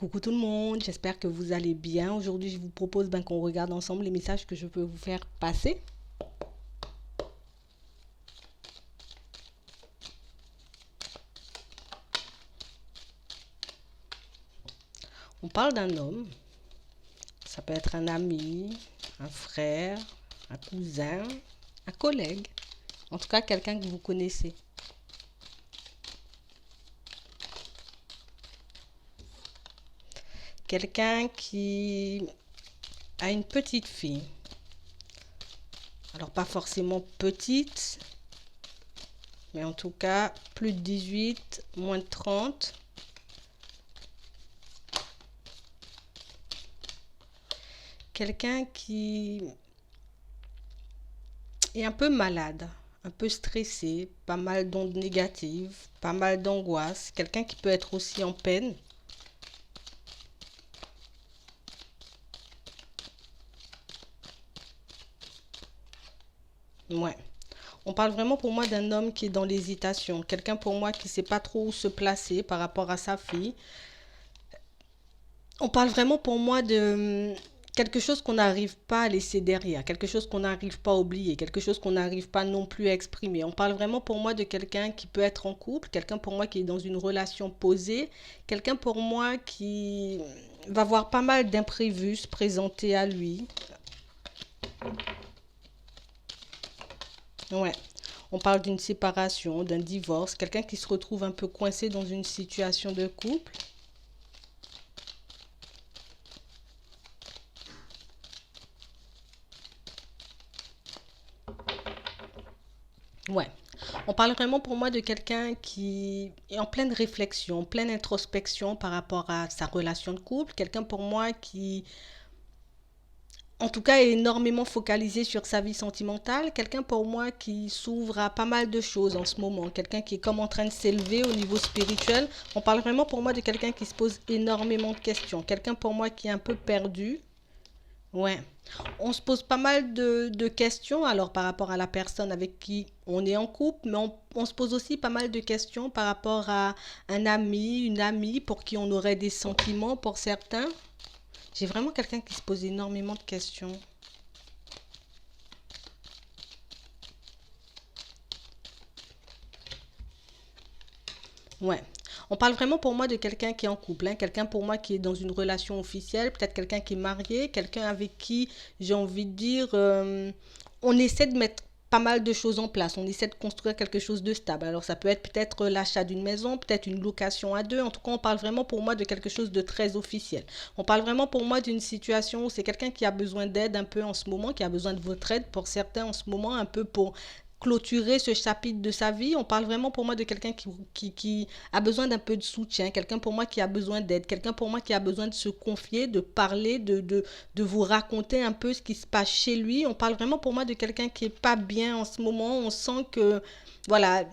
Coucou tout le monde, j'espère que vous allez bien. Aujourd'hui, je vous propose qu'on regarde ensemble les messages que je peux vous faire passer. On parle d'un homme, ça peut être un ami, un frère, un cousin, un collègue, en tout cas quelqu'un que vous connaissez. Quelqu'un qui a une petite fille. Alors pas forcément petite, mais en tout cas plus de 18, moins de 30. Quelqu'un qui est un peu malade, un peu stressé, pas mal d'ondes négatives, pas mal d'angoisse. Quelqu'un qui peut être aussi en peine. Ouais. On parle vraiment pour moi d'un homme qui est dans l'hésitation. Quelqu'un pour moi qui ne sait pas trop où se placer par rapport à sa fille. On parle vraiment pour moi de quelque chose qu'on n'arrive pas à laisser derrière, quelque chose qu'on n'arrive pas à oublier, quelque chose qu'on n'arrive pas non plus à exprimer. On parle vraiment pour moi de quelqu'un qui peut être en couple, quelqu'un pour moi qui est dans une relation posée, quelqu'un pour moi qui va avoir pas mal d'imprévus se présenter à lui. Ouais. On parle d'une séparation, d'un divorce, quelqu'un qui se retrouve un peu coincé dans une situation de couple. Ouais. On parle vraiment pour moi de quelqu'un qui est en pleine réflexion, en pleine introspection par rapport à sa relation de couple. Quelqu'un pour moi qui, en tout cas, est énormément focalisé sur sa vie sentimentale. Quelqu'un pour moi qui s'ouvre à pas mal de choses en ce moment. Quelqu'un qui est comme en train de s'élever au niveau spirituel. On parle vraiment pour moi de quelqu'un qui se pose énormément de questions. Quelqu'un pour moi qui est un peu perdu. Ouais. On se pose pas mal de questions alors par rapport à la personne avec qui on est en couple, mais on se pose aussi pas mal de questions par rapport à un ami, une amie pour qui on aurait des sentiments pour certains. J'ai vraiment quelqu'un qui se pose énormément de questions. Ouais. On parle vraiment pour moi de quelqu'un qui est en couple, hein, quelqu'un pour moi qui est dans une relation officielle, peut-être quelqu'un qui est marié, quelqu'un avec qui j'ai envie de dire, on essaie de mettre pas mal de choses en place, on essaie de construire quelque chose de stable. Alors ça peut être peut-être l'achat d'une maison, peut-être une location à deux, en tout cas on parle vraiment pour moi de quelque chose de très officiel. On parle vraiment pour moi d'une situation où c'est quelqu'un qui a besoin d'aide un peu en ce moment, qui a besoin de votre aide pour certains en ce moment, un peu pour clôturer ce chapitre de sa vie. On parle vraiment pour moi de quelqu'un qui a besoin d'un peu de soutien, quelqu'un pour moi qui a besoin d'aide, quelqu'un pour moi qui a besoin de se confier, de parler, de vous raconter un peu ce qui se passe chez lui. On parle vraiment pour moi de quelqu'un qui est pas bien en ce moment. On sent que, voilà,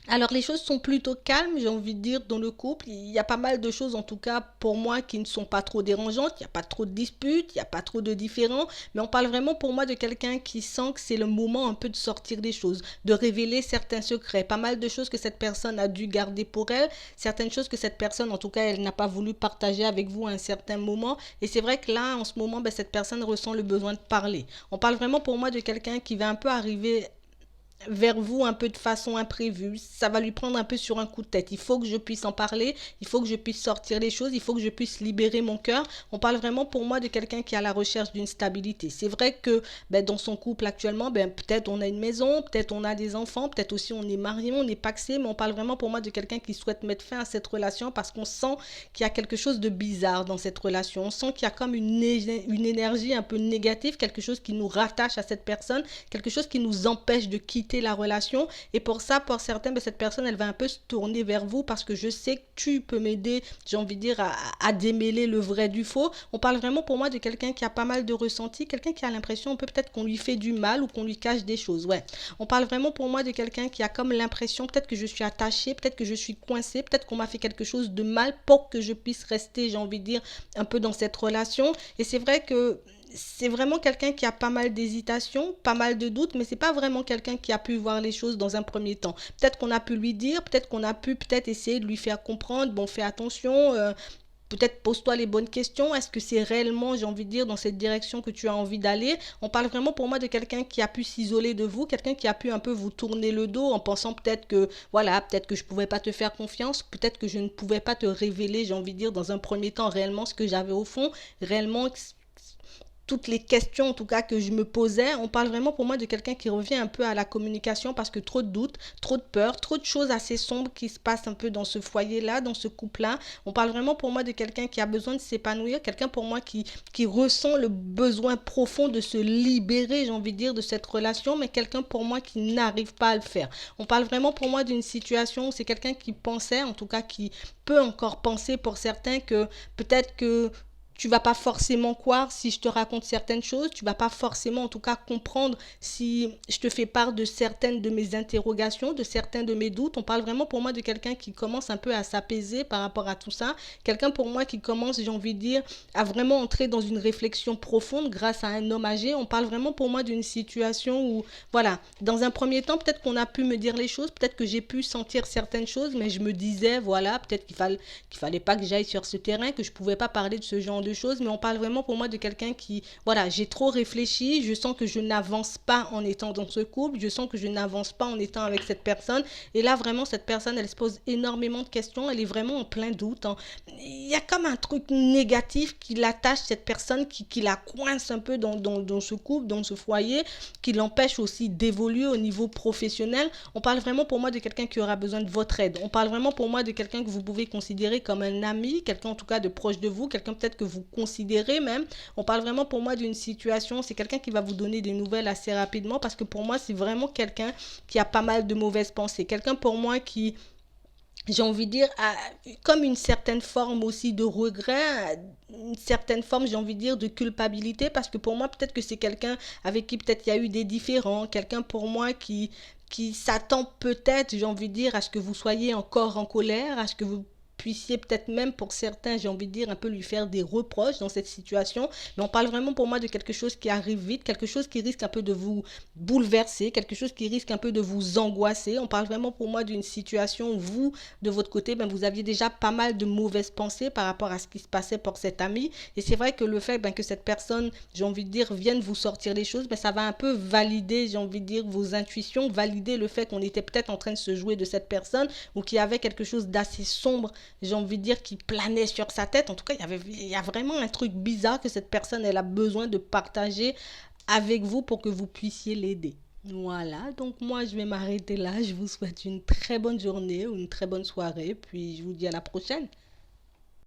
alors les choses sont plutôt calmes, j'ai envie de dire, dans le couple. Il y a pas mal de choses, en tout cas pour moi, qui ne sont pas trop dérangeantes. Il n'y a pas trop de disputes, il n'y a pas trop de différends. Mais on parle vraiment pour moi de quelqu'un qui sent que c'est le moment un peu de sortir des choses, de révéler certains secrets. Pas mal de choses que cette personne a dû garder pour elle. Certaines choses que cette personne, en tout cas, elle n'a pas voulu partager avec vous à un certain moment. Et c'est vrai que là, en ce moment, cette personne ressent le besoin de parler. On parle vraiment pour moi de quelqu'un qui va un peu arriver vers vous un peu de façon imprévue. Ça va lui prendre un peu sur un coup de tête. Il faut que je puisse en parler, il faut que je puisse sortir les choses, il faut que je puisse libérer mon cœur. On parle vraiment pour moi de quelqu'un qui est à la recherche d'une stabilité. C'est vrai que dans son couple actuellement, peut-être on a une maison, peut-être on a des enfants, peut-être aussi on est marié, on est paxé, mais on parle vraiment pour moi de quelqu'un qui souhaite mettre fin à cette relation parce qu'on sent qu'il y a quelque chose de bizarre dans cette relation. On sent qu'il y a comme une énergie un peu négative, quelque chose qui nous rattache à cette personne, quelque chose qui nous empêche de quitter la relation. Et pour ça, pour certains, cette personne, elle va un peu se tourner vers vous parce que je sais que tu peux m'aider, j'ai envie de dire, à démêler le vrai du faux. On parle vraiment pour moi de quelqu'un qui a pas mal de ressenti, quelqu'un qui a l'impression un peu peut-être qu'on lui fait du mal ou qu'on lui cache des choses. Ouais. On parle vraiment pour moi de quelqu'un qui a comme l'impression peut-être que je suis attachée, peut-être que je suis coincée, peut-être qu'on m'a fait quelque chose de mal pour que je puisse rester, j'ai envie de dire, un peu dans cette relation. Et c'est vrai que c'est vraiment quelqu'un qui a pas mal d'hésitation, pas mal de doutes, mais c'est pas vraiment quelqu'un qui a pu voir les choses dans un premier temps. Peut-être qu'on a pu lui dire, peut-être qu'on a pu peut-être essayer de lui faire comprendre, bon, fais attention, peut-être pose-toi les bonnes questions. Est-ce que c'est réellement, j'ai envie de dire, dans cette direction que tu as envie d'aller? On parle vraiment pour moi de quelqu'un qui a pu s'isoler de vous, quelqu'un qui a pu un peu vous tourner le dos en pensant peut-être que, voilà, peut-être que je ne pouvais pas te faire confiance, peut-être que je ne pouvais pas te révéler, j'ai envie de dire, dans un premier temps, réellement ce que j'avais au fond, réellement toutes les questions en tout cas que je me posais. On parle vraiment pour moi de quelqu'un qui revient un peu à la communication parce que trop de doutes, trop de peur, trop de choses assez sombres qui se passent un peu dans ce foyer-là, dans ce couple-là. On parle vraiment pour moi de quelqu'un qui a besoin de s'épanouir, quelqu'un pour moi qui ressent le besoin profond de se libérer, j'ai envie de dire, de cette relation, mais quelqu'un pour moi qui n'arrive pas à le faire. On parle vraiment pour moi d'une situation où c'est quelqu'un qui pensait, en tout cas qui peut encore penser pour certains que peut-être que tu vas pas forcément croire si je te raconte certaines choses, tu vas pas forcément en tout cas comprendre si je te fais part de certaines de mes interrogations, de certains de mes doutes. On parle vraiment pour moi de quelqu'un qui commence un peu à s'apaiser par rapport à tout ça, quelqu'un pour moi qui commence, j'ai envie de dire, à vraiment entrer dans une réflexion profonde grâce à un homme âgé. On parle vraiment pour moi d'une situation où, voilà, dans un premier temps, peut-être qu'on a pu me dire les choses, peut-être que j'ai pu sentir certaines choses, mais je me disais, voilà, peut-être qu'il fallait pas que j'aille sur ce terrain, que je pouvais pas parler de ce genre de choses, mais on parle vraiment pour moi de quelqu'un qui, voilà, j'ai trop réfléchi, je sens que je n'avance pas en étant dans ce couple, je sens que je n'avance pas en étant avec cette personne, et là vraiment cette personne, elle se pose énormément de questions, elle est vraiment en plein doute, hein. Il y a comme un truc négatif qui l'attache, cette personne, qui la coince un peu dans ce couple, dans ce foyer, qui l'empêche aussi d'évoluer au niveau professionnel. On parle vraiment pour moi de quelqu'un qui aura besoin de votre aide, on parle vraiment pour moi de quelqu'un que vous pouvez considérer comme un ami, quelqu'un en tout cas de proche de vous, quelqu'un peut-être que vous considérez même. On parle vraiment pour moi d'une situation, c'est quelqu'un qui va vous donner des nouvelles assez rapidement parce que pour moi c'est vraiment quelqu'un qui a pas mal de mauvaises pensées, quelqu'un pour moi qui, j'ai envie de dire, comme une certaine forme aussi de regret, une certaine forme, j'ai envie de dire, de culpabilité, parce que pour moi, peut-être que c'est quelqu'un avec qui peut-être il y a eu des différends, quelqu'un pour moi qui s'attend peut-être, j'ai envie de dire, à ce que vous soyez encore en colère, à ce que vous puissiez peut-être même pour certains, j'ai envie de dire, un peu lui faire des reproches dans cette situation. Mais on parle vraiment pour moi de quelque chose qui arrive vite, quelque chose qui risque un peu de vous bouleverser, quelque chose qui risque un peu de vous angoisser. On parle vraiment pour moi d'une situation où vous, de votre côté, ben, vous aviez déjà pas mal de mauvaises pensées par rapport à ce qui se passait pour cet ami. Et c'est vrai que le fait ben, que cette personne, j'ai envie de dire, vienne vous sortir les choses, ben, ça va un peu valider, j'ai envie de dire, vos intuitions, valider le fait qu'on était peut-être en train de se jouer de cette personne ou qu'il y avait quelque chose d'assez sombre, j'ai envie de dire, qui planait sur sa tête. En tout cas, il y a vraiment un truc bizarre que cette personne, elle a besoin de partager avec vous pour que vous puissiez l'aider. Voilà, donc moi je vais m'arrêter là. Je vous souhaite une très bonne journée ou une très bonne soirée, puis je vous dis à la prochaine.